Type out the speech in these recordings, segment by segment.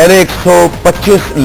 N125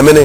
MNA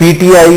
PTI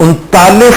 39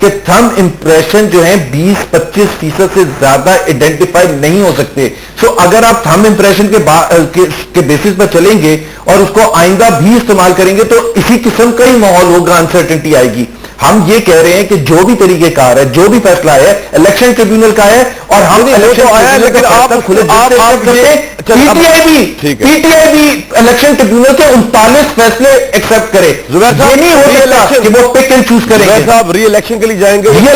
کہ تھم impression جو ہیں 20-25% سے زیادہ آئیڈینٹیفائی نہیں ہو سکتے. سو اگر آپ تھم امپریشن کے بیسس پر چلیں گے اور اس کو آئندہ بھی استعمال کریں گے تو اسی قسم کا ہی ماحول ہوگا, انسرٹنٹی آئے گی. ہم یہ کہہ رہے ہیں کہ جو بھی طریقہ کار ہے, جو بھی فیصلہ ہے الیکشن ٹریبیونل کا ہے, اور ہم پی ٹی آئی بھی الیکشن ٹریبیونل کے 39 فیصلے ایکسپٹ کرے. یہ نہیں ہو سکتا کہ وہ پک اینڈ چوز کریں گے. صاحب ری الیکشن کے لیے جائیں گے, ری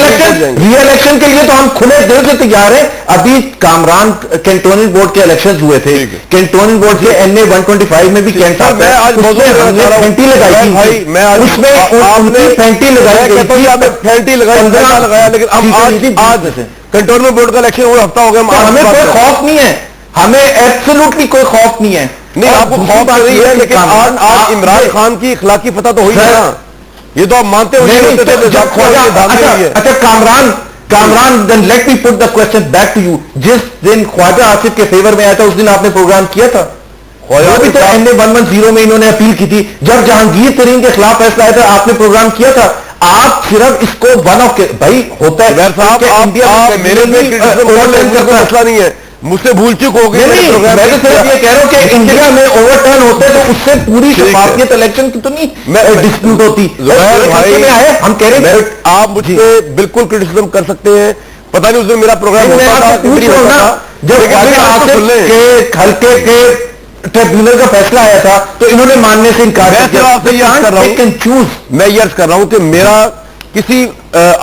الیکشن کے لیے تو ہم کھلے دل سے تیار ہیں. ابھی کامران کینٹونمنٹ بورڈ کے الیکشن ہوئے تھے, کینٹونمنٹ بورڈ کے NA 125 میں بھی کینٹ میں آج پینٹی لگائی, اس میں پینٹی لگایا, لیکن آج کنٹونمنٹ بورڈ کا الیکشن وہ ہفتہ ہو گیا, ہمیں کوئی خوف نہیں ہے, ہمیں ایبسولوٹلی کوئی خوف نہیں ہے. نہیں, آپ کو خوف نہیں ہے, لیکن آج عمران خان کی اخلاقی فتح تو ہوئی ہے نا, یہ تو آپ مانتے ہو. اچھا Kamran then let me put the question back to you. جس دن خواجہ آصف کے فیور میں آیا تھا اس دن آپ نے پروگرام کیا تھا؟ بھی تو NA 110 میں انہوں نے اپیل کی تھی. جب جہانگیر ترین کے خلاف فیصلہ آیا تھا آپ نے پروگرام کیا تھا. آپ صرف اس کو ون آف کے بھائی ہوتا ہے میرے مسئلہ نہیں ہے, مجھ سے بھول چک ہو گئی. میں تو صرف یہ کہہ رہا ہوں کہ انڈیا میں اوور ٹرن ہوتے تو اس سے پوری شفافیت الیکشن کی تو نہیں ڈسپیوٹ ہوتی. ہم کہہ رہے ہیں آپ مجھ سے بالکل کرٹیسزم کر سکتے ہیں, پتہ نہیں اس دن میرا پروگرام جب ہلکے کے ٹریبیونل کا فیصلہ آیا تھا تو انہوں نے ماننے سے انکار کیا. میں یہ عرض کر رہا ہوں کہ میرا کسی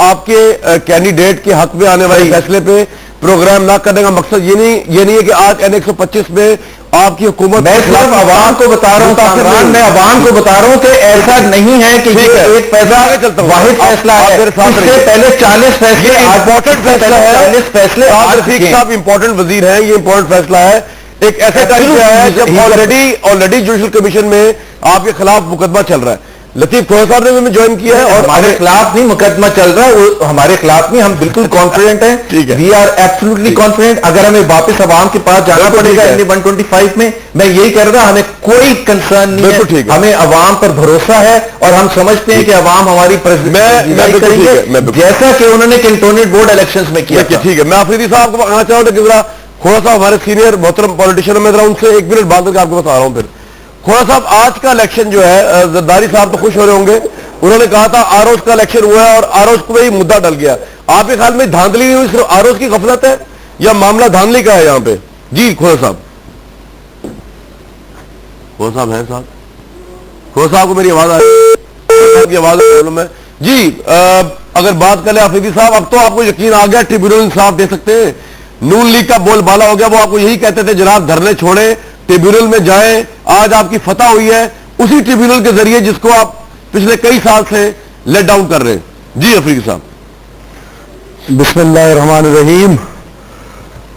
آپ کے کینڈیڈیٹ کے حق میں آنے والے فیصلے پہ پروگرام نہ کرنے کا مقصد یہ نہیں ہے کہ آج NA 125 میں آپ کی حکومت, میں صرف عوام کو بتا رہا ہوں, میں عوام کو بتا رہا ہوں کہ ایسا نہیں ہے کہ یہ ایک فیصلہ واحد فیصلہ ہے. اس سے پہلے 40 فیصلے امپورٹنٹ فیصلہ ہے. 40 فیصلے رفیق صاحب امپورٹنٹ وزیر ہیں, یہ امپورٹنٹ فیصلہ ہے. ایک ایسا ٹائم ہے جب آلریڈی جوڈیشل کمیشن میں آپ کے خلاف مقدمہ چل رہا ہے. لطیف کھوسا صاحب نے بھی جوائن کیا ہے, اور ہمارے خلاف نہیں مقدمہ چل رہا ہے, ہمارے خلاف نہیں, ہم بالکل کانفیڈنٹ ہیں. We are absolutely confident. اگر ہمیں واپس عوام کے پاس جانا پڑے گا NA 125 میں یہی کہہ رہا, ہمیں کوئی کنسرن نہیں ہے, ہمیں عوام پر بھروسہ ہے اور ہم سمجھتے ہیں کہ عوام ہماری کریں گے جیسا کہ انہوں نے کینٹونمنٹ بورڈ الیکشنز میں کیا. ٹھیک ہے, میں آفریدی صاحب کو کہنا چاہوں کہ ذرا کھوڑا صاحب ہمارے سینئر محترم پولیٹیشین میں, ذرا ان سے 1 منٹ بعد کر کے آپ کو بتا رہا ہوں. پھر کھوڑا صاحب آج کا الیکشن جو ہے, زرداری صاحب تو خوش ہو رہے ہوں گے, انہوں نے کہا تھا آروز کا الیکشن ہوا ہے اور آروز کو بھی مدعا ڈل گیا. آپ کے خیال میں دھاندلی نہیں ہوئی, صرف آروز کی غفلت ہے یا معاملہ دھاندلی کا ہے یہاں پہ؟ جی کھوڑا صاحب ہیں صاحب, کھوڑا صاحب کو میری آواز آ رہی ہے جی. اگر بات کر لیں آفریدی صاحب, اب تو آپ کو یقین آ گیا ٹریبیونل انصاف دے سکتے ہیں. نون لیگ کا بول بالا ہو گیا, وہ آپ کو یہی کہتے تھے جناب دھرنے چھوڑیں, ٹریبیونل میں جائیں. آج آپ کی فتح ہوئی ہے اسی ٹریبیونل کے ذریعے جس کو آپ پچھلے کئی سال سے لیٹ ڈاؤن کر رہے ہیں. جی افریقی صاحب. بسم اللہ الرحمن الرحیم.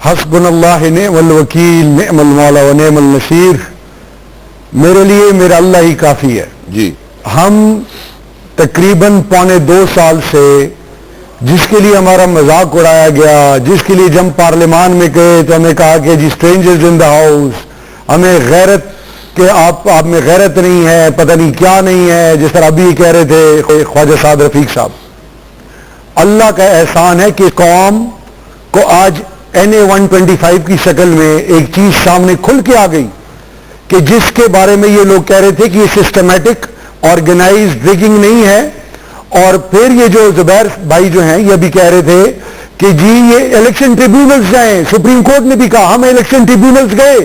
حسبنا اللہ نعم الوکیل نعم المولا و نعم النصیر. میرے لیے میرا اللہ ہی کافی ہے. جی ہم تقریباً 1.25 سال سے جس کے لیے ہمارا مذاق اڑایا گیا, جس کے لیے جب پارلیمان میں گئے تو ہمیں کہا کہ جی اسٹرینجرز ان دا ہاؤس, ہمیں غیرت کہ آپ میں غیرت نہیں ہے, پتہ نہیں کیا نہیں ہے, جس طرح ابھی کہہ رہے تھے خواجہ سعد رفیق صاحب. اللہ کا احسان ہے کہ قوم کو آج NA 125 کی شکل میں ایک چیز سامنے کھل کے آ گئی کہ جس کے بارے میں یہ لوگ کہہ رہے تھے کہ یہ سسٹمیٹک آرگنائزڈ ریگنگ نہیں ہے. اور پھر یہ جو زبیر بھائی جو ہیں یہ بھی کہہ رہے تھے کہ جی یہ الیکشن ٹریبیونلز جائیں, سپریم کورٹ نے بھی کہا ہم الیکشن ٹریبیونلز گئے,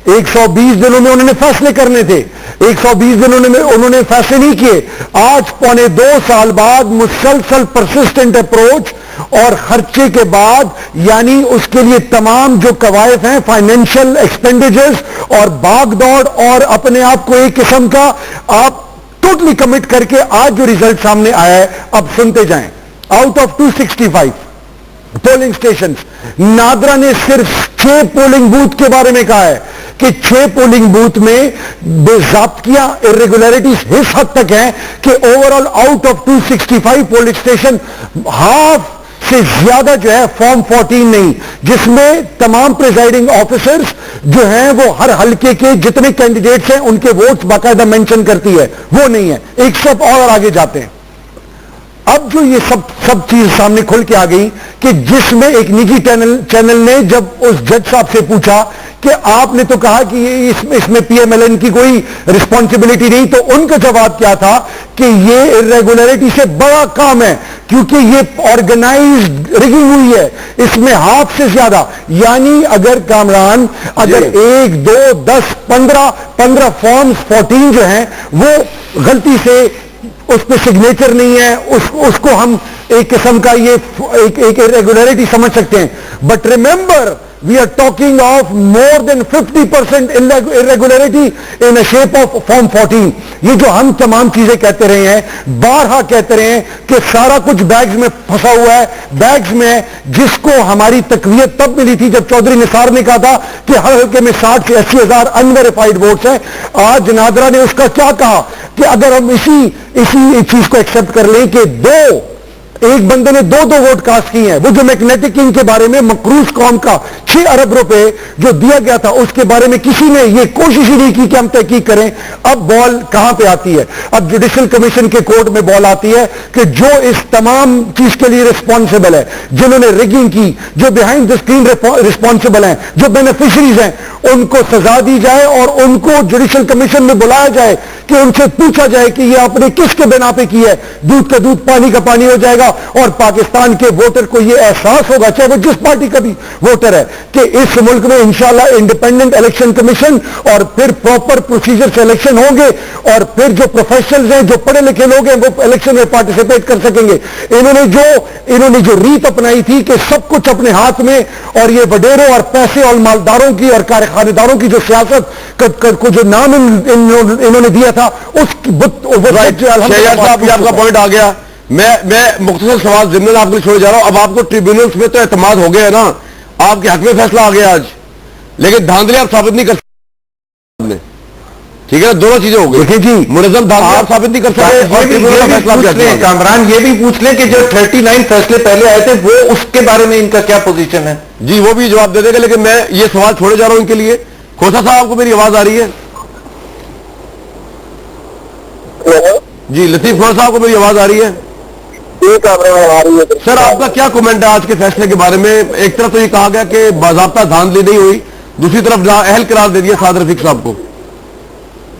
120 دنوں میں انہوں نے فیصلے کرنے تھے, 120 دنوں میں انہوں نے فیصلے نہیں کیے. آج 2.25 سال بعد مسلسل پرسسٹنٹ اپروچ اور خرچے کے بعد, یعنی اس کے لیے تمام جو قواعد ہیں فائنینشیل ایکسپینڈیچرز اور بھاگ دوڑ اور اپنے آپ کو ایک قسم کا آپ ٹوٹلی کمٹ کر کے آج جو ریزلٹ سامنے آیا ہے اب سنتے جائیں. Out of 265 polling stations, NADRA نے صرف 6 پولنگ بوتھ کے بارے میں کہا ہے کہ 6 پولنگ بوتھ میں بے ضابطگیاں irregularities اس حد تک ہیں کہ overall out of 265 polling station half سے زیادہ جو ہے فارم 14 نہیں, جس میں تمام پریزائڈنگ آفیسرز جو ہیں وہ ہر حلقے کے جتنے کینڈیڈیٹس ہیں ان کے ووٹس باقاعدہ مینشن کرتی ہے, وہ نہیں ہے. ایک سٹیپ اور آگے جاتے ہیں. اب جو یہ سب چیز سامنے کھل کے آ گئی کہ جس میں ایک نجی چینل نے جب اس جج صاحب سے پوچھا کہ آپ نے تو کہا کہ اس میں پی ایم ایل این کی کوئی رسپانسبلٹی نہیں، تو ان کا جواب کیا تھا کہ یہ ارریگولرٹی سے بڑا کام ہے کیونکہ یہ آرگنائزڈ ریگنگ ہوئی ہے، اس میں ہاتھ سے زیادہ، یعنی اگر کامران اگر 1 2 10 15 فارمز 14 جو ہیں وہ غلطی سے اس پہ سگنیچر نہیں ہے، اس کو ہم ایک قسم کا یہ ایک ریگولرٹی سمجھ سکتے ہیں، but remember we are talking of more than 50% irregularity in a shape of form 14. یہ جو ہم تمام چیزیں کہتے رہے ہیں، بارہا کہتے رہے ہیں کہ سارا کچھ بیگز میں پھنسا ہوا ہے، بیگز میں جس کو ہماری تقویت تب ملی تھی جب چودھری نثار نے کہا تھا کہ ہر حلقے میں 60 سے 80 ہزار انویریفائڈ ووٹس ہیں۔ آج نادرا نے اس کا کیا کہا کہ اگر ہم اسی چیز کو ایکسپٹ کر لیں کہ ایک بندے نے 2 ووٹ کاسٹ کی ہیں، وہ جو میگنیٹک کنگ کے بارے میں مقروض قوم کا 6 ارب روپے جو دیا گیا تھا اس کے بارے میں کسی نے یہ کوشش ہی نہیں کی کہ ہم تحقیق کریں۔ اب بال کہاں پہ آتی ہے؟ اب جوڈیشل کمیشن کے کورٹ میں بال آتی ہے کہ جو اس تمام چیز کے لیے رسپانسبل ہے، جنہوں نے ریگنگ کی، جو بیہائنڈ دا اسکرین رسپانسبل ہیں، جو بینیفیشریز ہیں، ان کو سزا دی جائے اور ان کو جوڈیشل کمیشن میں بلایا جائے کہ ان سے پوچھا جائے کہ یہ آپ نے کس کے بنا پہ کی ہے۔ دودھ کا دودھ پانی کا پانی ہو جائے گا اور پاکستان کے ووٹر کو یہ احساس ہوگا، چاہے وہ جس پارٹی کا بھی ووٹر ہے، کہ اس ملک میں انشاءاللہ انڈیپینڈنٹ الیکشن کمیشن اور پھر پراپر پروسیجر سے الیکشن ہوں گے اور پھر جو پروفیشنلز ہیں، جو پڑھے لکھے لوگ ہیں، وہ الیکشن میں پارٹیسپیٹ کر سکیں گے۔ انہوں نے جو ریت اپنائی تھی کہ سب کچھ اپنے ہاتھ میں، اور یہ وڈیروں اور پیسے اور مالداروں کی اور کارخانے داروں کی جو سیاست کو جو نام انہوں نے دیا تھا، اس شہزاد صاحب یہ آپ کا پوائنٹ آ گیا۔ میں مختصر سوال ضمن آپ کو چھوڑے جا رہا ہوں۔ اب آپ کو ٹریبیونلز میں تو اعتماد ہو گیا ہے نا، آپ کے حق میں فیصلہ آ گیا آج، لیکن دھاندلی آپ ثابت نہیں کر سکتے، ٹھیک ہے؟ دونوں چیزیں ہو گئی جی، منظم دھاندلی آپ ثابت نہیں کر سکتے۔ کامران یہ بھی پوچھ لیں کہ جو 39 فیصلے پہلے آئے تھے وہ اس کے بارے میں ان کا کیا پوزیشن ہے؟ جی وہ بھی جواب دے دے گا، لیکن میں یہ سوال چھوڑے جا رہا ہوں ان کے لیے۔ کھوسا صاحب آپ کو میری آواز آ رہی ہے؟ جی لطیف کھوسا صاحب کو میری آواز آ رہی ہے؟ سر آپ کا کیا کومنٹ ہے آج کے فیصلے کے بارے میں؟ ایک طرف تو یہ کہا گیا کہ باضابطہ دھاندلی نہیں ہوئی، دوسری طرف نااہل قرار دے دیا سعد رفیق صاحب کو۔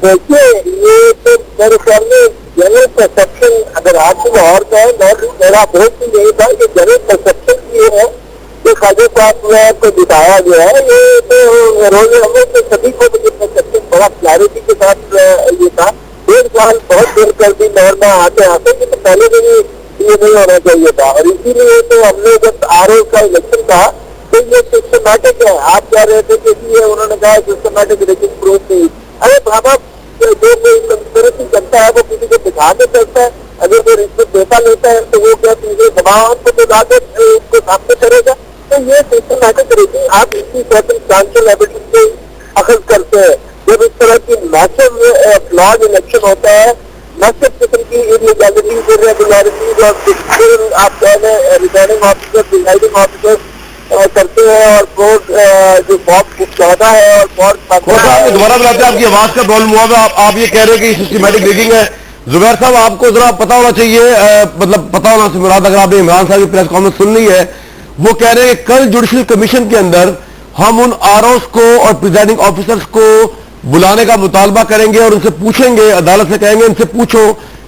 دیکھیے یہ تو میرے خیال میں جنرل پرسپشن اگر آپ کو اور کا ہے، میرا بہت ہی یہی تھا کہ جنرل پرسپشن یہ ہے کہ خواجہ صاحب کو بتایا گیا ہے، یہ تو روز ہمیں تو سبھی کو پرسپشن بڑا کلیئرٹی کے ساتھ یہ تھا۔ 1 سال بہت دیر کر دی دور میں آتے کہ تو پہلے بھی یہ نہیں ہونا چاہیے تھا، اور اسی لیے تو ہم نے جب RO کا الیکشن تھا تو یہ سسٹمیٹک ہے۔ آپ کہہ رہے تھے کہ انہوں نے کہا سسٹمیٹک ریگنگ پروف نہیں۔ ارے بابا جو کوئی کنسپریسی کرتا ہے وہ کسی کو دکھا کے کرتا ہے، اگر کوئی رشوت دیتا لیتا ہے تو وہ کیا چیزیں دباؤ کو تو لا کے اس کو سامنے کرے گا؟ تو یہ سسٹمیٹک ریگنگ آپ اس کی سرکمسٹانشل ایویڈنس سے اخذ کرتے ہیں۔ جب اس طرح کی میسو فلاڈ الیکشن ہوتا ہے، میسو قسم کی انلیگیلٹیز irregularities اور آپ کہہ لیں ریٹرننگ آفیسر پریزائڈنگ آفیسر کرتے ہیں، اور فراڈ جو بہت زیادہ ہے اور بہت دوبارہ بتاتے ہیں آپ کی آواز کا پرابلم ہوا ہے، آپ یہ کہہ رہے ہیں کہ سسٹمیٹک ریگنگ ہے۔ زبیر صاحب آپ کو ذرا پتا ہونا چاہیے، مطلب پتا ہونا سے مراد اگر آپ نے عمران صاحب کی پریس کانفرنس سن لی ہے، وہ کہہ رہے ہیں کہ کل جوڈیشل کمیشن کے اندر ہم ان ROs کو اور پریزائڈنگ آفیسرز کو بلانے کا مطالبہ کریں گے اور ان سے پوچھیں گے، عدالت سے کہیں گے ان سے پوچھو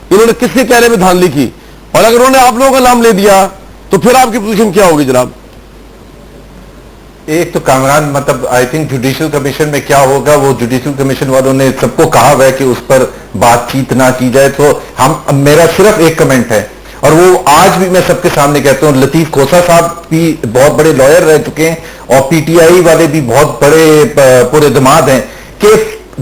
انہوں نے کس کے کہنے میں دھاندلی کی، اور اگر انہوں نے آپ لوگوں کا نام لے دیا تو پھر آپ کی پوزیشن کیا ہوگی جناب؟ ایک تو کامران مطلب آئی تھنک جوڈیشل کمیشن میں کیا ہوگا، وہ جوڈیشل کمیشن والوں نے سب کو کہا ہوا ہے کہ اس پر بات چیت نہ کی جائے، تو میرا صرف ایک کمنٹ ہے اور وہ آج بھی میں سب کے سامنے کہتا ہوں، لطیف کھوسا صاحب بھی بہت بڑے لائر رہ چکے ہیں اور PTI والے بھی بہت بڑے پراعتماد ہیں کہ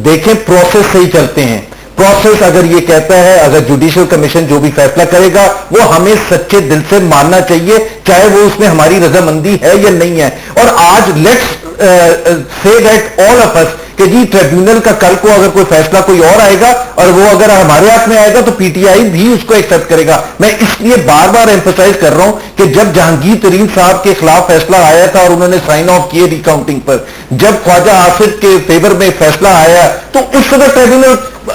دیکھیں پروسیس سے ہی چلتے ہیں۔ پروسیس اگر یہ کہتا ہے، اگر جوڈیشل کمیشن جو بھی فیصلہ کرے گا وہ ہمیں سچے دل سے ماننا چاہیے، چاہے وہ اس میں ہماری رضامندی ہے یا نہیں ہے۔ اور آج let's say that all of اس کہ جی ٹریبیونل کا کل کو اگر کوئی فیصلہ کوئی اور آئے گا اور وہ اگر ہمارے ہاتھ میں آئے گا تو PTI بھی اس کو ایکسپٹ کرے گا۔ میں اس لیے بار بار ایمفسائز کر رہا ہوں کہ جب جہانگیر ترین صاحب کے خلاف فیصلہ آیا تھا اور انہوں نے سائن آف کیے ری کاؤنٹنگ پر، جب خواجہ حافظ کے فیور میں فیصلہ آیا تو اس وقت ٹریبیونل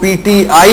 PTI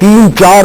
3-4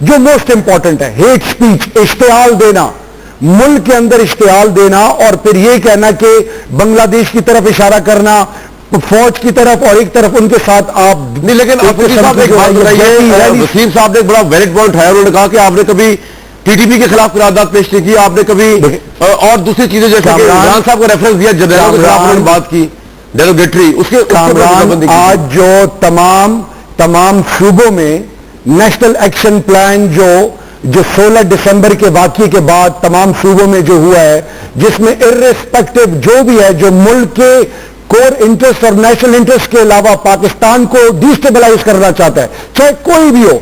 جو موسٹ امپورٹنٹ ہے ہیٹ سپیچ، اشتعال دینا، ملک کے اندر اشتعال دینا، اور پھر یہ کہنا کہ بنگلہ دیش کی طرف اشارہ کرنا، فوج کی طرف، اور ایک طرف ان کے ساتھ آپ نہیں. لیکن وسیم صاحب ایک بات بتائیے، وسیم صاحب نے ایک بڑا ویلڈ پوائنٹ ہے، انہوں نے کہا کہ آپ نے کبھی ٹی ٹی پی کے خلاف قرارداد پیش نہیں کی، آپ نے کبھی اور دوسری چیزیں جیسے کہ عمران صاحب کا ریفرنس دیا، جنرلوں کے خلاف انہوں نے بات کی، ڈیروگیٹری، اس کے کامران آج جو تمام صوبوں میں نیشنل ایکشن پلان جو 16 دسمبر کے واقعے کے بعد تمام صوبوں میں جو ہوا ہے، جس میں ارریسپیکٹو جو بھی ہے جو ملک کے کور انٹرسٹ اور نیشنل انٹرسٹ کے علاوہ پاکستان کو ڈیسٹیبلائز کرنا چاہتا ہے، چاہے کوئی بھی ہو،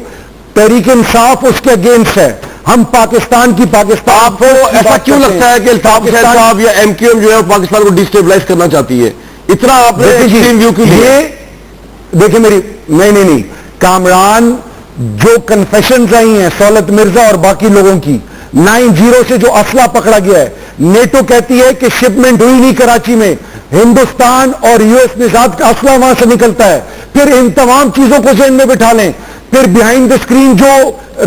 تحریک انصاف اس کے اگینسٹ ہے. ہم پاکستان کی آپ کو ایسا کیوں لگتا ہے کہ الطاف حسین صاحب یا ایم کیو ایم جو ہے پاکستان کو ڈیسٹیبلائز کرنا چاہتی ہے؟ اتنا آپ نے ایکسٹریم ویو کیوں لیا؟ دیکھیں میری نہیں کامران، جو کنفیشنز آئی ہیں سہولت مرزا اور باقی لوگوں کی 9-0 سے جو اسلحہ پکڑا گیا ہے، نیٹو کہتی ہے کہ شپمنٹ ہوئی نہیں کراچی میں، ہندوستان اور یو ایس نژاد کا اسلحہ وہاں سے نکلتا ہے. پھر ان تمام چیزوں کو ذہن میں بٹھا لیں، پھر بیہائنڈ دا اسکرین جو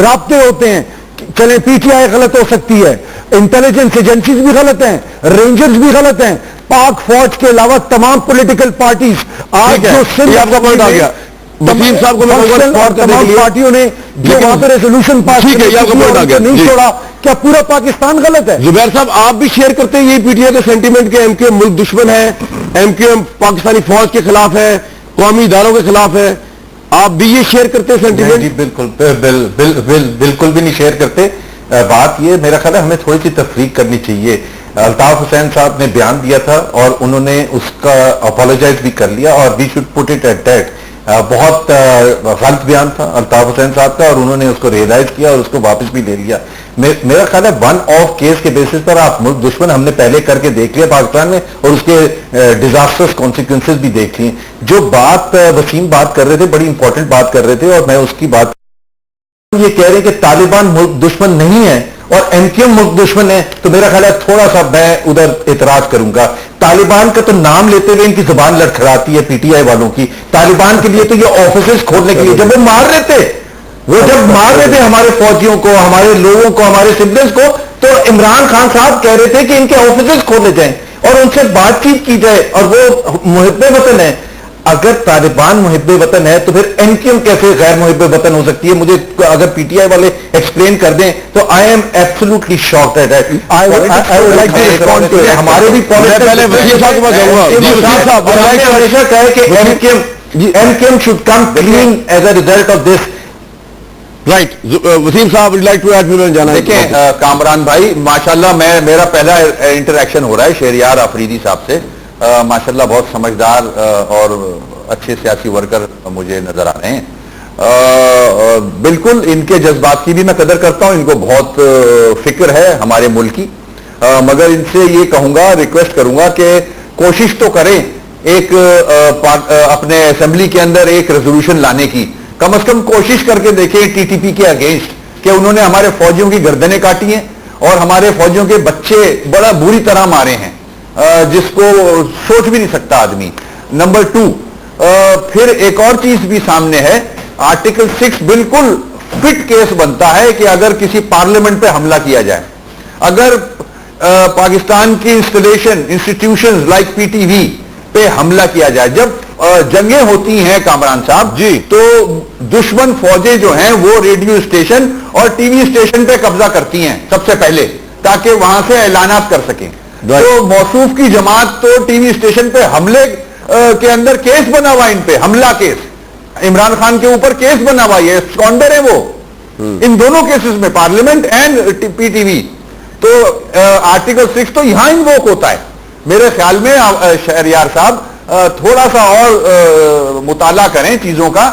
رابطے ہوتے ہیں، چلیں پی ٹی آئی غلط ہو سکتی ہے، انٹیلیجنس ایجنسیز بھی غلط ہیں، رینجرز بھی غلط ہیں، پاک فوج کے علاوہ تمام پولیٹیکل پارٹیز آج جو سندھ آپ کا پوائنٹ آ گیا. وسیم صاحب کو تمام پارٹیوں نے جو وہاں پہ ریزولوشن پاس نہیں چھوڑا، کیا پورا پاکستان غلط ہے؟ زبیر صاحب آپ بھی شیئر کرتے ہیں یہ پی ٹی آئی کے سینٹیمنٹ کے ایم کیو ایم ملک دشمن ہے، ایم کیو ایم پاکستانی فوج کے خلاف ہے، قومی اداروں کے خلاف ہے، آپ بھی یہ شیئر کرتے ہیں سینٹیمنٹ؟ جی بالکل بھی نہیں شیئر کرتے. بات یہ میرا خیال ہے ہمیں تھوڑی سی تفریق کرنی چاہیے. الطاف حسین صاحب نے بیان دیا تھا اور انہوں نے اس کا اپالوجائز بھی کر لیا، اور we should put it at that. بہت غلط بیان تھا الطاف حسین صاحب کا، اور انہوں نے اس کو ریئلائز کیا اور اس کو واپس بھی لے لیا. میرا خیال ہے ون آف کیس کے بیسس پر آپ ملک دشمن ہم نے پہلے کر کے دیکھ لیا پاکستان میں، اور اس کے ڈیزاسٹرس کانسیکوینسز بھی دیکھ لیے. جو بات وسیم بات کر رہے تھے، بڑی امپورٹنٹ بات کر رہے تھے، اور میں اس کی بات یہ کہہ رہے ہیں کہ طالبان ملک دشمن نہیں ہے اور ایم کیو ایم ملک دشمن ہے، تو میرا خیال ہے تھوڑا سا میں ادھر اعتراض کروں گا. طالبان کا تو نام لیتے ہوئے ان کی زبان لڑکھڑاتی ہے پی ٹی آئی والوں کی. طالبان کے لیے تو یہ آفیسز کھولنے کے لیے جب وہ مار رہے تھے ہمارے فوجیوں کو، ہمارے لوگوں کو، ہمارے سبلنس کو، تو عمران خان صاحب کہہ رہے تھے کہ ان کے آفیسز کھولے جائیں اور ان سے بات چیت کی جائے، اور وہ محب وطن ہے. اگر طالبان محب وطن ہے تو پھر ایم کیو ایم کیسے غیر محب وطن ہو سکتی ہے؟ مجھے اگر پی ٹی آئی والے ایکسپلین کر دیں تو I am absolutely shocked at that. ہمارے بھی ہمیشہ کہا کہ M Q M should come clean as a result of this. Right. Waseem صاحب لائک ٹو ایڈ جانا. دیکھیں کامران بھائی، ماشاءاللہ میرا پہلا انٹریکشن ہو رہا ہے شہریار آفریدی صاحب سے. ماشاءاللہ بہت سمجھدار اور اچھے سیاسی ورکر مجھے نظر آ رہے ہیں. بالکل ان کے جذبات کی بھی میں قدر کرتا ہوں، ان کو بہت فکر ہے ہمارے ملک کی، مگر ان سے یہ کہوں گا، ریکویسٹ کروں گا کہ کوشش تو کریں ایک اپنے اسمبلی کے اندر ایک ریزولوشن لانے کی. کم از کم کوشش کر کے دیکھیں ٹی ٹی پی کے اگینسٹ، کہ انہوں نے ہمارے فوجیوں کی گردنیں کاٹی ہیں اور ہمارے فوجیوں کے بچے بڑا بری طرح مارے ہیں، جس کو سوچ بھی نہیں سکتا آدمی. نمبر 2، پھر ایک اور چیز بھی سامنے ہے. آرٹیکل 6 بالکل فٹ کیس بنتا ہے کہ اگر کسی پارلیمنٹ پہ حملہ کیا جائے، اگر پاکستان کی institutions like P T V پہ حملہ کیا جائے. جب جنگیں ہوتی ہیں کامران صاحب جی، تو دشمن فوجیں جو ہیں وہ ریڈیو اسٹیشن اور ٹی وی اسٹیشن پہ قبضہ کرتی ہیں سب سے پہلے، تاکہ وہاں سے اعلانات کر سکیں. تو موصوف کی جماعت تو ٹی وی اسٹیشن پہ حملے کے اندر کیس بنا ہوا، ان پہ حملہ کیس، عمران خان کے اوپر کیس بنا ہوا، یہ اسکانڈر ہے وہ ان دونوں کیسز میں، parliament and P T V. تو آرٹیکل 6 تو یہاں انووک ہوتا ہے. میرے خیال میں شہریار صاحب تھوڑا سا اور مطالعہ کریں چیزوں کا،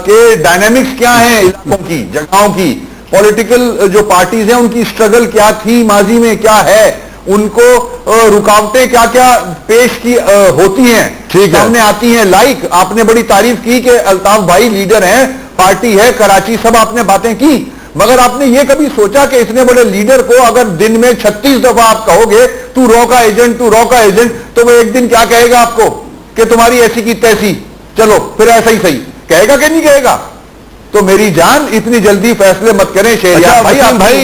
کہ ڈائنامکس کیا ہیں علاقوں کی، جگہوں کی، پولیٹیکل جو پارٹیز ہیں ان کی اسٹرگل کیا تھی ماضی میں، کیا ہے، ان کو رکاوٹیں کیا کیا پیش کی ہوتی ہیں، سامنے آتی ہیں. لائک آپ نے بڑی تعریف کی کہ الطاف بھائی لیڈر ہیں، پارٹی ہے کراچی، سب آپ نے باتیں کی، مگر آپ نے یہ کبھی سوچا کہ اتنے بڑے لیڈر کو اگر دن میں 36 دفعہ آپ کہو گے تو رو کا ایجنٹ، تو رو کا ایجنٹ، تو وہ ایک دن کیا کہے گا آپ کو کہ تمہاری ایسی کی تیسی، چلو پھر ایسا ہی صحیح کہے گا کہ نہیں کہے گا؟ تو میری جان اتنی جلدی فیصلے مت کریں شہریار بھائی.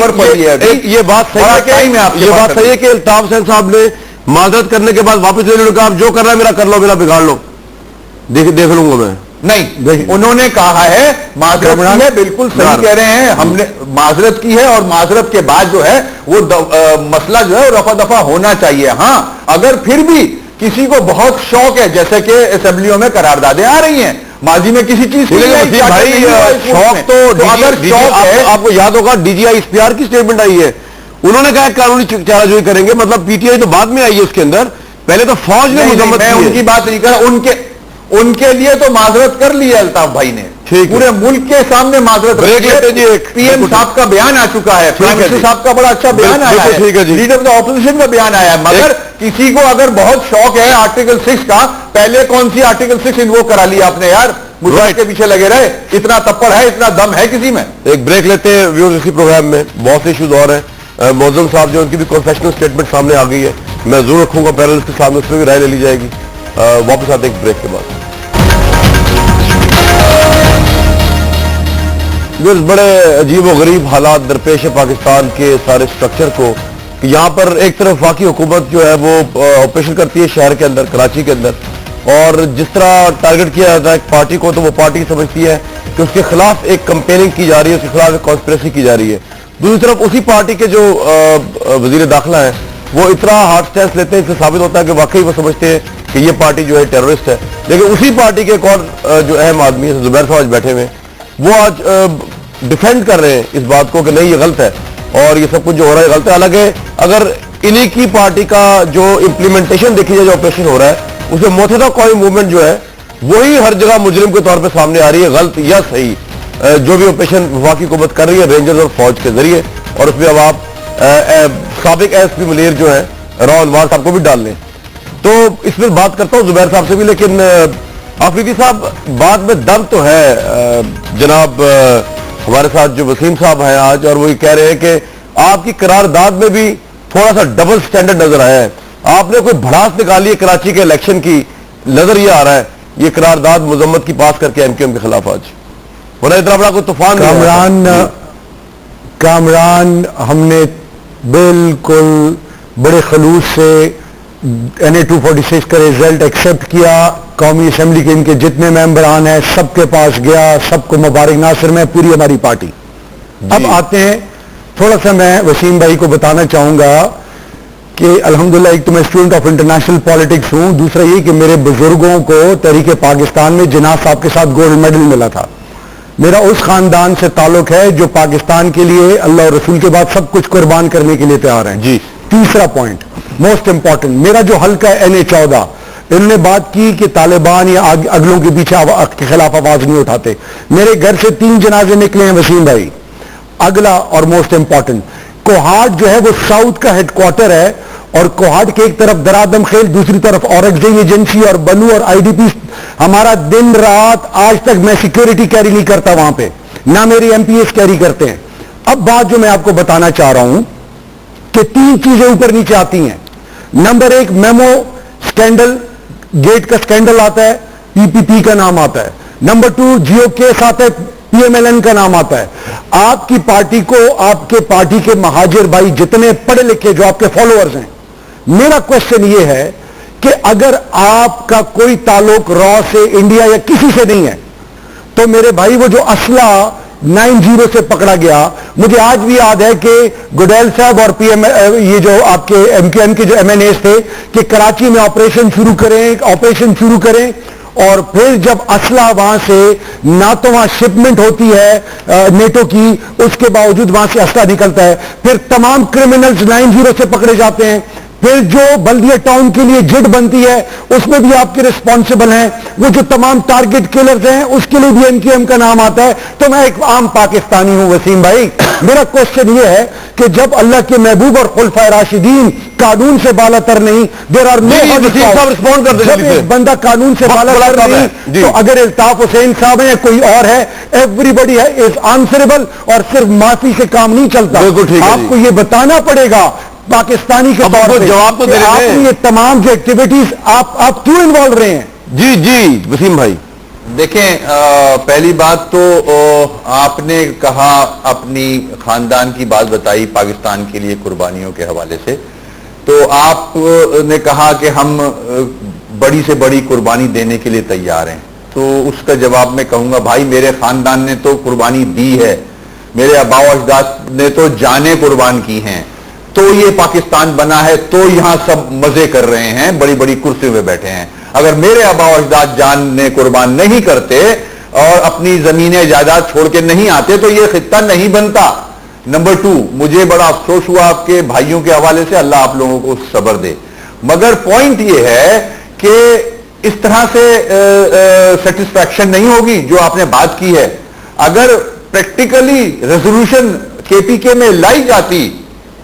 یہ بات صحیح ہے کہ الطاف حسین صاحب نے معذرت کرنے کے بعد واپس لینے کا آپ جو کر رہا ہے میرا کر لو, میرا بگاڑ لو, دیکھ لوں گا میں. نہیں, انہوں نے کہا ہے معذرت کی ہے, بالکل صحیح کہہ رہے ہیں, ہم نے معذرت کی ہے اور معذرت کے بعد جو ہے وہ مسئلہ جو ہے رفع دفع ہونا چاہیے. ہاں اگر پھر بھی کسی کو بہت شوق ہے, جیسے کہ اسمبلیوں میں قراردادیں آ رہی ہیں, ماضی میں کسی چیز شوق تو آپ کو یاد ہوگا ڈی جی آئی اختیار کی سٹیٹمنٹ آئی ہے, انہوں نے کہا قانونی چارہ جوئی کریں گے, مطلب پی ٹی آئی تو بعد میں آئی ہے اس کے اندر, پہلے تو فوج نے مذمت کی. میں ان کی بات نہیں کر رہا, ان کے لیے تو معذرت کر لی ہے الطاف بھائی نے, پورے ملک کے سامنے معذرت. پی ایم صاحب کا بیان آ چکا ہے, پرائم منسٹر صاحب کا بڑا اچھا بیان آیا ہے, لیڈر آف دا اپوزیشن کا بیان آیا ہے, مگر کسی کو اگر بہت شوق ہے آرٹیکل 6 کا, پہلے کون سی آرٹیکل 6 انوو کرا لیا آپ نے یار, مجھے کے پیچھے لگے رہے, اتنا تپڑ ہے, اتنا دم ہے کسی میں. ایک بریک لیتے ہیں ویورز, اسی پروگرام میں بہت سے ایشوز اور ہیں. معظم صاحب جو ان کی بھی کنفیشنل سٹیٹمنٹ سامنے آ گئی ہے, میں ضرور رکھوں گا پیرل کے سامنے, اس پہ بھی رائے لے لی جائے گی. واپس آتے ایک بریک کے بعد. بڑے عجیب و غریب حالات درپیش ہے پاکستان کے سارے سٹرکچر کو, کہ یہاں پر ایک طرف وفاقی حکومت جو ہے وہ آپریشن کرتی ہے شہر کے اندر, کراچی کے اندر, اور جس طرح ٹارگٹ کیا جاتا ہے ایک پارٹی کو, تو وہ پارٹی سمجھتی ہے کہ اس کے خلاف ایک کمپیننگ کی جا رہی ہے, اس کے خلاف ایک کانسپریسی کی جا رہی ہے. دوسری طرف اسی پارٹی کے جو وزیر داخلہ ہیں وہ اتنا ہارڈ سٹینس لیتے ہیں, اس سے ثابت ہوتا ہے کہ واقعی وہ سمجھتے ہیں کہ یہ پارٹی جو ہے ٹیررسٹ ہے. لیکن اسی پارٹی کے ایک اور جو اہم آدمی ہے زبیر صاحب آج بیٹھے ہوئے, وہ آج ڈیفینڈ کر رہے ہیں اس بات کو کہ نہیں یہ غلط ہے اور یہ سب کچھ جو ہو رہا ہے غلط ہے. حالانکہ اگر انہی کی پارٹی کا جو امپلیمنٹیشن دیکھی جائے, جو آپریشن ہو رہا ہے, اس میں متحدہ قومی موومنٹ جو ہے وہی ہر جگہ مجرم کے طور پہ سامنے آ رہی ہے, غلط یا صحیح, جو بھی آپریشن وفاقی حکومت کر رہی ہے رینجرز اور فوج کے ذریعے. اور اس میں اب آپ سابق ایس پی منیر جو ہیں راؤ انوار صاحب کو بھی ڈال لیں. تو اس میں بات کرتا ہوں زبیر صاحب سے بھی, لیکن آفریدی صاحب بات میں دم تو ہے. جناب ہمارے ساتھ جو وسیم صاحب ہیں آج, اور وہ کہہ رہے ہیں کہ آپ کی قرارداد میں بھی تھوڑا سا ڈبل سٹینڈرڈ نظر آیا ہے, آپ نے کوئی بھڑاس نکالی ہے کراچی کے الیکشن کی, نظر یہ آ رہا ہے یہ قرارداد مذمت کی پاس کر کے ایم کیو ایم کے خلاف آج, ورنہ اتنا بڑا کوئی طوفان. کامران ہم نے بالکل بڑے خلوص سے NA 246 کا ریزلٹ ایکسیپٹ کیا, قومی اسمبلی کے ان کے جتنے ممبران ہیں سب کے پاس گیا, سب کو مبارک, ناصر میں پوری ہماری پارٹی. اب آتے ہیں تھوڑا سا, میں وسیم بھائی کو بتانا چاہوں گا کہ الحمدللہ ایک تو میں اسٹوڈنٹ آف انٹرنیشنل پالیٹکس ہوں, دوسرا یہ کہ میرے بزرگوں کو تحریک پاکستان میں جناح صاحب کے ساتھ گولڈ میڈل ملا تھا. میرا اس خاندان سے تعلق ہے جو پاکستان کے لیے اللہ اور رسول کے بعد سب کچھ قربان کرنے کے لیے تیار ہیں. جی تیسرا پوائنٹ موسٹ امپورٹنٹ, میرا جو حلقہ ہے NA 14, انہوں نے بات کی کہ طالبان یا اگلوں کے پیچھے کے خلاف آواز نہیں اٹھاتے. میرے گھر سے 3 جنازے نکلے ہیں وسیم بھائی. اگلا اور موسٹ امپورٹنٹ, کوہاٹ جو ہے وہ ساؤتھ کا ہیڈ کوارٹر ہے, اور کوہاٹ کے ایک طرف درادم خیل, دوسری طرف اورکزئی ایجنسی اور بنو اور IDP. ہمارا دن رات آج تک میں سیکیورٹی کیری نہیں کرتا وہاں پہ, نہ میری MPs کیری کرتے ہیں. اب بات جو میں آپ کو بتانا چاہ رہا ہوں کہ 3 چیزیں اوپر نیچے آتی ہیں. نمبر 1 میمو سکینڈل, گیٹ کا سکینڈل آتا ہے, PPP کا نام آتا ہے. نمبر 2 جیو کیس آتا ہے, PMLN کا نام آتا ہے. آپ کی پارٹی کو, آپ کے پارٹی کے مہاجر بھائی جتنے پڑھے لکھے جو آپ کے فالوورز ہیں, میرا کوشچن یہ ہے کہ اگر آپ کا کوئی تعلق را سے, انڈیا یا کسی سے نہیں ہے, تو میرے بھائی وہ جو اسلحہ 90 سے پکڑا گیا, مجھے آج بھی یاد ہے کہ گڈیل صاحب اور یہ جو آپ کے MKM کے جو MNAs تھے کہ کراچی میں آپریشن شروع کریں, اور پھر جب اسلحہ وہاں سے نہ تو وہاں شپمنٹ ہوتی ہے نیٹو کی, اس کے باوجود وہاں سے اسلحہ نکلتا ہے, پھر تمام کرمنلز 90 سے پکڑے جاتے ہیں, پھر جو بلدیہ ٹاؤن کے لیے جٹ بنتی ہے اس میں بھی آپ کے رسپانسبل ہیں, وہ جو تمام ٹارگٹ کلرز ہیں اس کے لیے بھی MKM کا نام آتا ہے. تو میں ایک عام پاکستانی ہوں وسیم بھائی, میرا کوشچن یہ ہے کہ جب اللہ کے محبوب اور خلفائے راشدین قانون سے بالا تر نہیں, دیر آر نو بندہ قانون سے بالا تر نہیں, تو اگر الطاف حسین صاحب ہیں یا کوئی اور ہے, ایوری بڈی از آنسریبل, اور صرف معافی سے کام نہیں چلتا. آپ کو یہ بتانا پڑے گا پاکستانی کے طور پر جواب تو یہ تمام جو ایکٹیویٹیز آپ کیوں انوالو رہے ہیں. جی وسیم بھائی, دیکھیں پہلی بات تو آپ نے کہا اپنی خاندان کی بات بتائی پاکستان کے لیے قربانیوں کے حوالے سے، تو آپ نے کہا کہ ہم بڑی سے بڑی قربانی دینے کے لیے تیار ہیں، تو اس کا جواب میں کہوں گا بھائی میرے خاندان نے تو قربانی دی ہے، میرے آباء و اجداد نے تو جانیں قربان کی ہیں، تو یہ پاکستان بنا ہے، تو یہاں سب مزے کر رہے ہیں، بڑی بڑی کرسیوں پہ بیٹھے ہیں۔ اگر میرے آباء و اجداد جان نے قربان نہیں کرتے اور اپنی زمینیں جائیداد چھوڑ کے نہیں آتے تو یہ خطہ نہیں بنتا۔ نمبر 2، مجھے بڑا افسوس ہوا آپ کے بھائیوں کے حوالے سے، اللہ آپ لوگوں کو صبر دے، مگر پوائنٹ یہ ہے کہ اس طرح سے سیٹسفیکشن نہیں ہوگی جو آپ نے بات کی ہے۔ اگر پریکٹیکلی ریزولوشن کے پی کے میں لائی جاتی،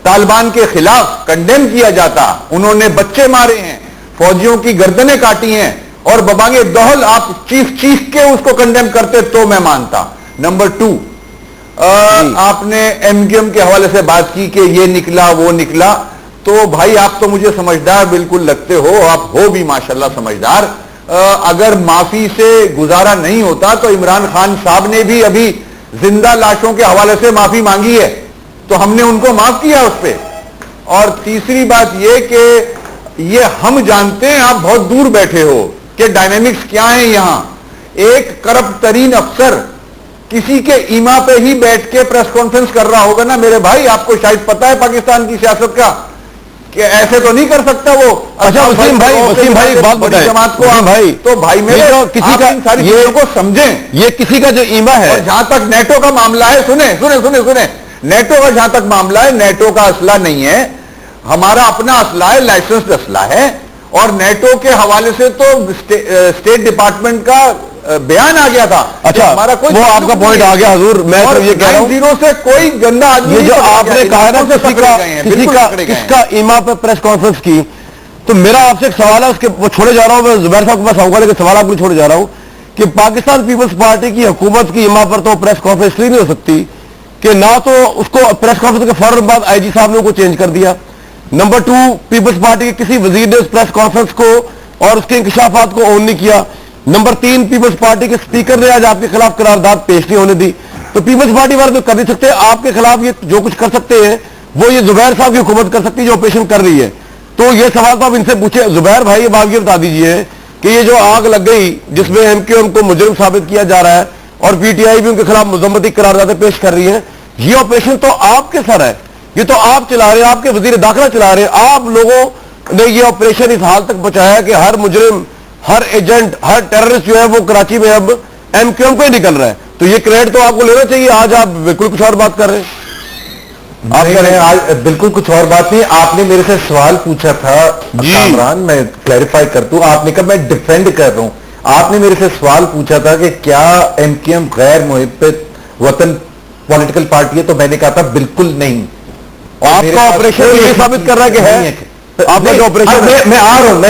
طالبان کے خلاف کنڈیم کیا جاتا، انہوں نے بچے مارے ہیں، فوجیوں کی گردنیں کاٹی ہیں، اور ببانگے دہل آپ چیخ کے اس کو کنڈیم کرتے تو میں مانتا۔ نمبر 2، آپ نے ایم کیو ایم کے حوالے سے بات کی کہ یہ نکلا وہ نکلا، تو بھائی آپ تو مجھے سمجھدار بالکل لگتے ہو، آپ ہو بھی ماشاءاللہ سمجھدار۔ اگر معافی سے گزارا نہیں ہوتا تو عمران خان صاحب نے بھی ابھی زندہ لاشوں کے حوالے سے معافی مانگی ہے، تو ہم نے ان کو معاف کیا اس پہ۔ اور تیسری بات یہ کہ یہ ہم جانتے ہیں، آپ بہت دور بیٹھے ہو کہ ڈائنامکس کیا ہیں یہاں۔ ایک کرپٹ ترین افسر کسی کے ایما پہ ہی بیٹھ کے پریس کانفرنس کر رہا ہوگا نا میرے بھائی، آپ کو شاید پتا ہے پاکستان کی سیاست کا کہ ایسے تو نہیں کر سکتا وہ۔ اچھا وسیم بھائی ایک بات بتائیں، جماعت کو بھائی تو بھائی میرے کسی کا ساری چیزوں کو سمجھیں، یہ کسی کا جو ایما ہے، اور جہاں تک نیٹو کا معاملہ ہے، سنیں نیٹو کا جہاں تک معاملہ ہے، نیٹو کا اسلحہ نہیں ہے، ہمارا اپنا اسلحہ ہے، لائسنسڈ اسلحہ ہے، اور نیٹو کے حوالے سے تو اسٹیٹ ڈپارٹمنٹ کا بیان آ گیا تھا۔ اچھا ہمارا کوئی وہ آپ کا پوائنٹ آ گیا حضور، میں تو یہ کہہ رہا ہوں 90 سے کوئی گندا آدمی یہ جو آپ نے کہا نا کس کا ایما پہ پریس کانفرنس کی، تو میرا آپ سے ایک سوال ہے، اس کے وہ چھوڑے جا رہا ہوں، میں زبیر صاحب کے پاس آؤں گا، لیکن سوال آپ کو چھوڑے جا رہا ہوں کہ پاکستان پیپلز پارٹی کی حکومت کی ایما پر تو پریس کانفرنس نہیں ہو سکتی کہ نہ تو اس کو پریس کانفرنس کے فوراً بعد آئی جی صاحب نے ان کو چینج کر دیا۔ نمبر 2، پیپلز پارٹی کے کسی وزیر نے اس پریس کانفرنس کو اور اس کے انکشافات کو اون نہیں کیا۔ نمبر 3، پیپلز پارٹی کے سپیکر نے آج آپ کے خلاف قرارداد پیش نہیں ہونے دی، تو پیپلز پارٹی والے تو کر نہیں سکتے، آپ کے خلاف یہ جو کچھ کر سکتے ہیں وہ یہ زبیر صاحب کی حکومت کر سکتی ہے جو آپریشن کر رہی ہے۔ تو یہ سوال تو آپ ان سے پوچھیں، زبیر بھائی اب آپ یہ بتا دیجئے کہ یہ جو آگ لگ گئی جس میں ایم کیو ایم کو مجرم ثابت کیا جا رہا ہے اور پی ٹی آئی بھی ان کے خلاف مذمتی قراردادیں پیش کر رہی ہیں، یہ آپریشن تو آپ کے سر ہے، یہ تو آپ چلا رہے ہیں، آپ کے وزیر داخلہ چلا رہے ہیں، آپ لوگوں نے یہ آپریشن اس حال تک پہنچایا کہ ہر مجرم، ہر ایجنٹ، ہر ٹیررسٹ جو ہے وہ کراچی میں اب ایم کیو ایم کو ہی نکل رہا ہے، تو یہ کریڈٹ تو آپ کو لینا چاہیے۔ آج آپ بالکل کچھ اور بات کر رہے ہیں۔ آپ کہہ رہے ہیں آج بالکل کچھ اور بات نہیں، آپ نے میرے سے سوال پوچھا تھا کامران، میں کلیریفائی کرتا ہوں، آپ نے کہا میں ڈیفینڈ کر رہا ہوں، آپ نے میرے سے سوال پوچھا تھا کہ کیا ایم کیو ایم غیر محب وطن پولیٹیکل پارٹی ہے، تو میں نے کہا تھا بالکل نہیں۔ آپ کا آپریشن یہ ثابت کر رہا ہے کہ ہے آپ کا جو آپریشن، میں آ رہا ہوں،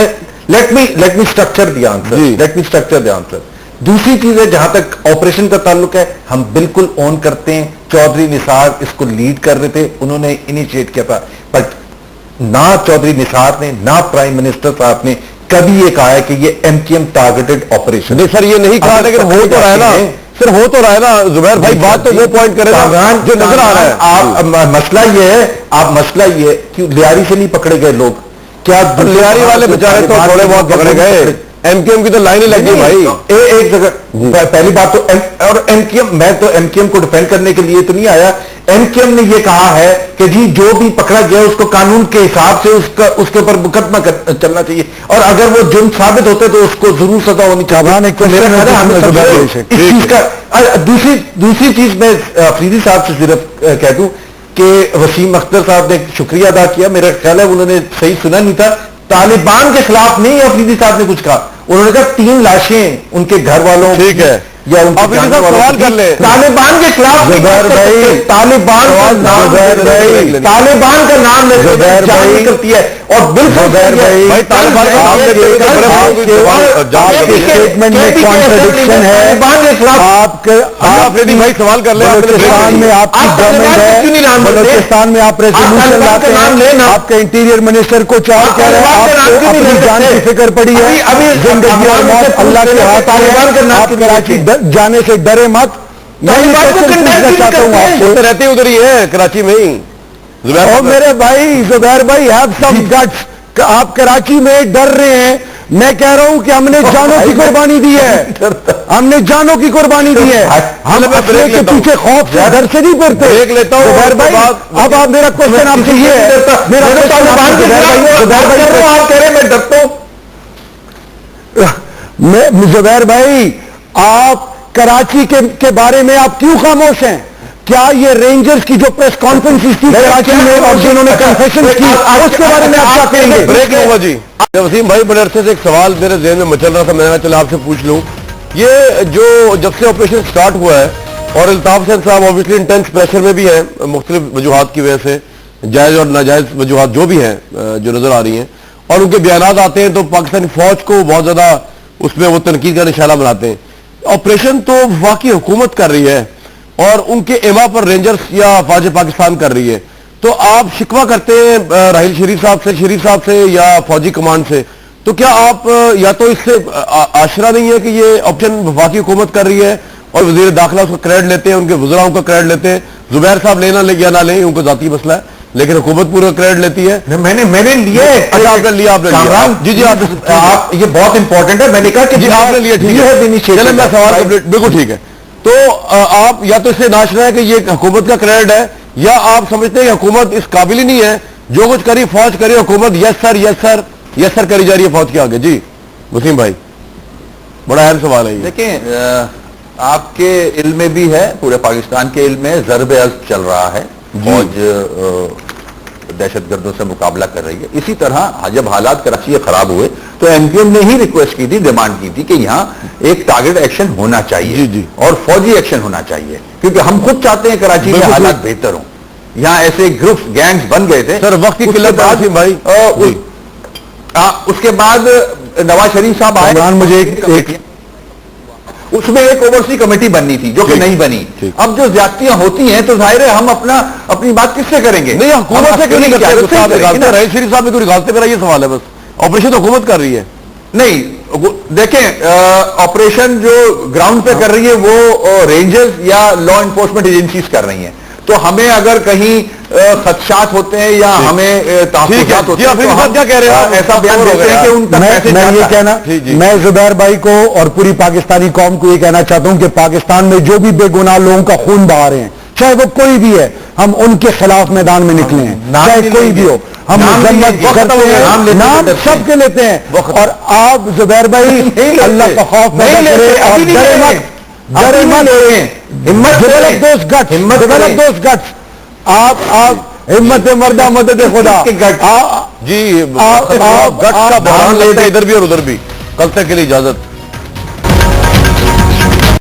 let me structure the answer. دوسری چیز ہے جہاں تک آپریشن کا تعلق ہے، ہم بالکل اون کرتے ہیں، چودھری نثار اس کو لیڈ کر رہے تھے، انہوں نے انیشیٹ کیا تھا، بٹ نہ چودھری نثار نے نہ پرائم منسٹر صاحب نے کبھی یہ کہا ہے کہ یہ M Q M targeted operation. نہیں سر یہ نہیں کہا، لیکن ہو تو رہا ہے نا سر، ہو تو رہا ہے نا زبیر بھائی، بات تو وہ پوائنٹ کرے گا جو نظر آ رہا ہے۔ آپ مسئلہ یہ ہے کہ لیاری سے نہیں پکڑے گئے لوگ، کیا لیاری والے بیچارے تو تھوڑے بہت پکڑے گئے، ایم کیو ایم کی تو لائن ہی لگ گئی بھائی ایک جگہ۔ پہلی بات تو اور ایم کیو ایم، میں تو ایم کیو ایم کو ڈیفینڈ کرنے کے لیے تو نہیں آیا، ایم کیو ایم نے یہ کہا ہے کہ جی جو بھی پکڑا گیا اس کو قانون کے حساب سے اس کے اوپر مقدمہ چلنا چاہیے، اور اگر وہ جرم ثابت ہوتے تو اس کو ضرور سزا ہونی چاہیے۔ دوسری چیز میں افریدی صاحب سے صرف کہہ دوں کہ وسیم اختر صاحب نے شکریہ ادا کیا، میرا خیال ہے انہوں نے صحیح سنا نہیں تھا، طالبان کے خلاف نہیں افریدی صاحب نے کچھ کہا، انہوں نے کہا 3 لاشیں ان کے گھر والوں، ٹھیک ہے یا ان آپ سوال کر لیں طالبان کے خلاف طالبان کا نام کرتی ہے اور بالکل اسٹیٹمنٹ میں کانٹرڈکشن ہے. بھائی سوال کر لیں بلوچستان میں آپ کی گورنمنٹ ہے, بلوچستان میں آپ ریزولوشن لاتے ہیں, آپ کے انٹیریئر منسٹر کو چار کہہ رہے ہیں آپ کو اپنی جان کی فکر پڑی ہے, زندگی اور موت اللہ کے ہاتھ میں ہے, آپ کراچی جانے سے ڈرے مت. میں یہ پوچھنا چاہتا ہوں آپ سے, رہتے ادھر ہی ہے کراچی میں ہی. میرے بھائی زبیر بھائی ہیو سم گٹس, آپ کراچی میں ڈر رہے ہیں, میں کہہ رہا ہوں کہ ہم نے جانوں کی قربانی دی ہے, ہم نے جانوں کی قربانی دی ہے, ہم اپنے کے پیچھے خوف سے ڈر سے نہیں پھرتے. دیکھ لیتا ہوں زبیر بھائی اب آپ میرا کوشچن آپ سے یہ ہے, میرا کوشچن آپ سے زبیر بھائی آپ کراچی کے بارے میں آپ کیوں خاموش ہیں؟ کیا یہ رینجرز کی جو پریس کانفرنس تھی کراچی میں اور جنہوں نے کنفیشن کی اس کے بارے میں آپ کیا کہیں گے؟ بریک لوں گا جی. وسیم بھائی بڑے عرصے سے ایک سوال میرے ذہن میں مچل رہا تھا, میں نے چلا آپ سے پوچھ لوں. یہ جو جب سے آپریشن سٹارٹ ہوا ہے اور الطاف حسین صاحب اوبیسلی انٹینس پریشر میں بھی ہیں مختلف وجوہات کی وجہ سے, جائز اور ناجائز وجوہات جو بھی ہیں جو نظر آ رہی ہیں, اور ان کے بیانات آتے ہیں تو پاکستانی فوج کو بہت زیادہ اس میں وہ تنقید کا نشانہ بناتے ہیں. آپریشن تو واقعی حکومت کر رہی ہے اور ان کے ایما پر رینجرز یا فوج پاکستان کر رہی ہے, تو آپ شکوہ کرتے ہیں راحیل شریف صاحب سے یا فوجی کمانڈ سے, تو کیا آپ یا تو اس سے آشنا نہیں ہے کہ یہ آپریشن وفاقی حکومت کر رہی ہے اور وزیر داخلہ اس کا کریڈٹ لیتے ہیں, ان کے وزراء کا کریڈٹ لیتے ہیں, زبیر صاحب لینا یا نہ لیں ان کو ذاتی مسئلہ ہے, لیکن حکومت پورا کریڈٹ لیتی ہے. میں نے لیا آپ نے لیا جی جی آپ یہ بہت امپورٹنٹ ہے, میں نے کہا کہ جی آپ نے لیا, ٹھیک ہے چلیں میں سوال بالکل ٹھیک ہے. تو آپ یا تو اس سے ناشنا ہے کہ یہ حکومت کا کریڈٹ ہے, یا آپ سمجھتے ہیں کہ حکومت اس قابل ہی نہیں ہے, جو کچھ کری فوج کری حکومت یس سر کری جا رہی ہے فوج کے آگے. جی وسیم بھائی بڑا اہم سوال ہے یہ. دیکھیں آپ کے علم میں بھی ہے, پورے پاکستان کے علم میں ضرب عزم چل رہا ہے, فوج دہشت گردوں سے مقابلہ کر رہی ہے. اسی طرح جب حالات کراچی کے خراب ہوئے تو ایم کیو ایم نے ہی ریکویسٹ کی تھی, ڈیمانڈ کی تھی کہ یہاں ایک ٹارگٹ ایکشن ہونا چاہیے اور فوجی ایکشن ہونا چاہیے, کیونکہ ہم خود چاہتے ہیں کراچی میں حالات بہتر ہوں. یہاں ایسے گروپس گینگز بن گئے تھے سر, وقت کی قلت بھائی. اس کے بعد نواز شریف صاحب آئے, مجھے اس میں ایک اوورسی کمیٹی بننی تھی جو کہ نہیں بنی. اب جو زیادتیاں ہوتی ہیں تو ظاہر ہے ہم اپنی بات کس سے کریں گے؟ نہیں حکومت سے کیوں نہیں کرتے؟ رئیس شریف صاحب نے کوئی غلطی کرا, یہ سوال ہے بس. آپریشن تو حکومت کر رہی ہے. نہیں دیکھیں, آپریشن جو گراؤنڈ پہ کر رہی ہے وہ رینجرز یا لا انفورسمنٹ ایجنسیز کر رہی ہیں, تو ہمیں اگر کہیں خدشات ہوتے ہیں یا ہمیں تحفظات ہوتے ہیں تو ہم کیا کہہ رہے ہیں ایسا بیان دیتے ہیں کہ ان تک پیسے میں یہ کہنا, میں زبیر بھائی کو اور پوری پاکستانی قوم کو یہ کہنا چاہتا ہوں کہ پاکستان میں جو بھی بے گناہ لوگوں کا خون بہا رہے ہیں, چاہے وہ کوئی بھی ہے, ہم ان کے خلاف میدان میں نکلے ہیں, چاہے کوئی بھی ہو. ہم مذمت کرتے ہیں, نام سب کے لیتے ہیں, اور آپ زبیر بھائی اللہ کا خوف پیدا کرے اور ڈرے مت, ڈیولپ دوز گٹس. آپ ہمت مردہ مدد خدا. جی گٹس کا بحران لگتا ہے ادھر بھی اور ادھر بھی. کل تک کے لیے اجازت.